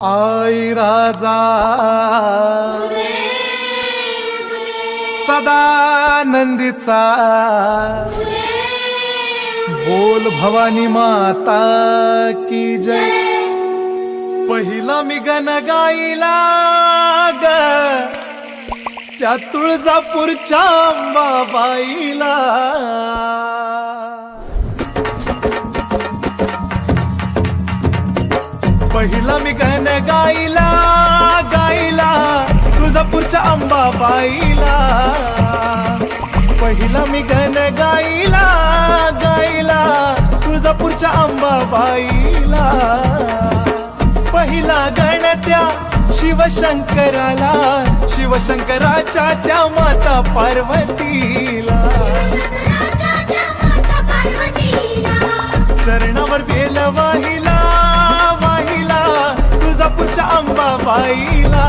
आई राजा सदानंदीचा बोल भवानी माता की जय। पहिला मी गण गाईला ग त्या तुळजापूरच्या अंबाबाईला। पहिला मी गण गाईला तुळजापूरच्या अंबाबाईला। पहिला मी गण गाईला तुळजापूरच्या अंबाबाईला। पहिला गण त्या शिवशंकराला, शिवशंकराच्या त्या माता पार्वतीला। चरणावर बेल वाहिला तुळजापूरच्या अंबाबाईला।